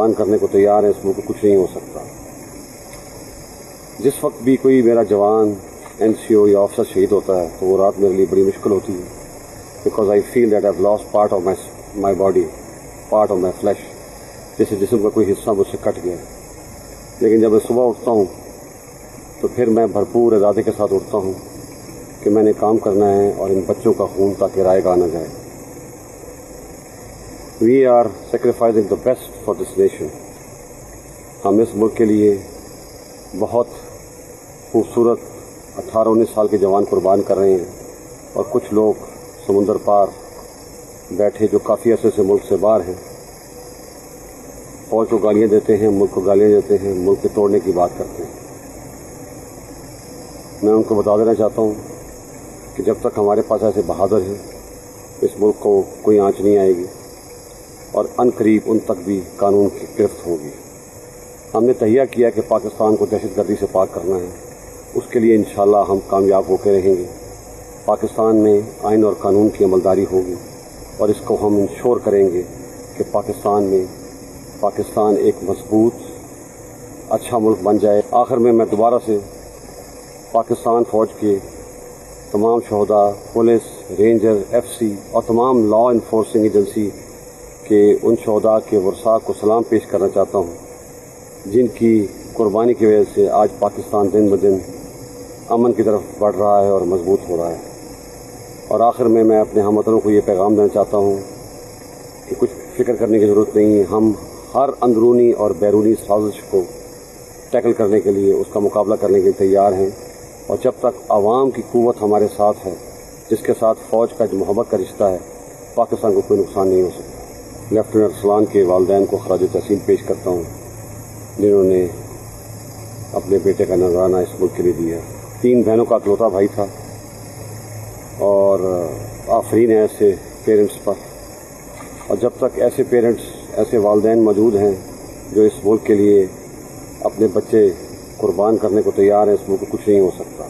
कुर्बान करने को तैयार है, इस मुल्क को कुछ नहीं हो सकता। जिस वक्त भी कोई मेरा जवान एनसीओ या ऑफिसर शहीद होता है तो वो रात मेरे लिए बड़ी मुश्किल होती है, because I feel that I have lost part of my body, part of my flash, जैसे जिस्म का कोई हिस्सा मुझसे कट गया। लेकिन जब मैं सुबह उठता हूँ तो फिर मैं भरपूर इरादे के साथ उठता हूँ कि मैंने काम करना है और इन बच्चों का खून ताकि रायगा न जाए। We are sacrificing the best for this nation. हम इस मुल्क के लिए बहुत खूबसूरत 18-19 साल के जवान कुर्बान कर रहे हैं और कुछ लोग समुंदर पार बैठे जो काफ़ी अरसे से मुल्क से बाहर हैं, फौज को गालियाँ देते हैं, मुल्क को गालियाँ देते हैं, मुल्क के तोड़ने की बात करते हैं। मैं उनको बता देना चाहता हूँ कि जब तक हमारे पास ऐसे बहादुर हैं इस मुल्क को कोई आंच नहीं आएगी और अनकरीब उन तक भी कानून की गिरफ्त होगी। हमने तहिया किया कि पाकिस्तान को दहशतगर्दी से पाक करना है, उसके लिए इंशाअल्लाह हम कामयाब होकर रहेंगे। पाकिस्तान में आइन और कानून की अमलदारी होगी और इसको हम इंश्योर करेंगे कि पाकिस्तान एक मजबूत अच्छा मुल्क बन जाए। आखिर में मैं दोबारा से पाकिस्तान फौज के तमाम शहदा, पुलिस, रेंजर, एफसी और तमाम लॉ इन्फोर्सिंग एजेंसी के उन शहदा के वर्सा को सलाम पेश करना चाहता हूँ जिनकी कुर्बानी की वजह से आज पाकिस्तान दिन ब दिन अमन की तरफ बढ़ रहा है और मजबूत हो रहा है। और आखिर में मैं अपने हमवतनों को ये पैगाम देना चाहता हूँ कि कुछ फिक्र करने की ज़रूरत नहीं है। हम हर अंदरूनी और बैरूनी साजिश को टैकल करने के लिए, उसका मुकाबला करने के लिए तैयार हैं। और जब तक आवाम की कुव्वत हमारे साथ है, जिसके साथ फ़ौज का मोहब्बत का रिश्ता है, पाकिस्तान को कोई नुकसान नहीं हो सकता। लेफ्टिनेंट अरसलान के वालिदैन को खराज तहसीन पेश करता हूँ जिन्होंने अपने बेटे का नजराना इस मुल्क के लिए दिया। 3 बहनों का इकलौता भाई था और आफरीन है ऐसे पेरेंट्स पर। और जब तक ऐसे पेरेंट्स, ऐसे वालिदैन मौजूद हैं जो इस मुल्क के लिए अपने बच्चे कुर्बान करने को तैयार हैं, इस मुल्क को कुछ नहीं हो सकता।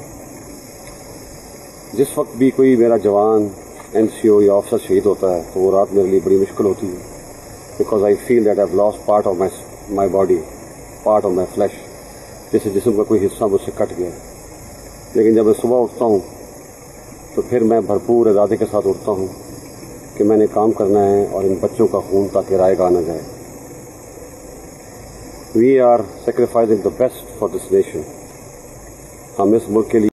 जिस वक्त भी कोई मेरा जवान एनसीओ या ऑफिसर शहीद होता है तो वो रात मेरे लिए बड़ी मुश्किल होती है, because I feel that I have lost part of my body, part of my flash, जैसे जिस्म का कोई हिस्सा मुझसे कट गया। लेकिन जब मैं सुबह उठता हूँ तो फिर मैं भरपूर इरादे के साथ उठता हूँ कि मैंने काम करना है और इन बच्चों का खून ताकि रायगा न जाए। We are sacrificing the best for this nation. हम इस मुल्क के लिए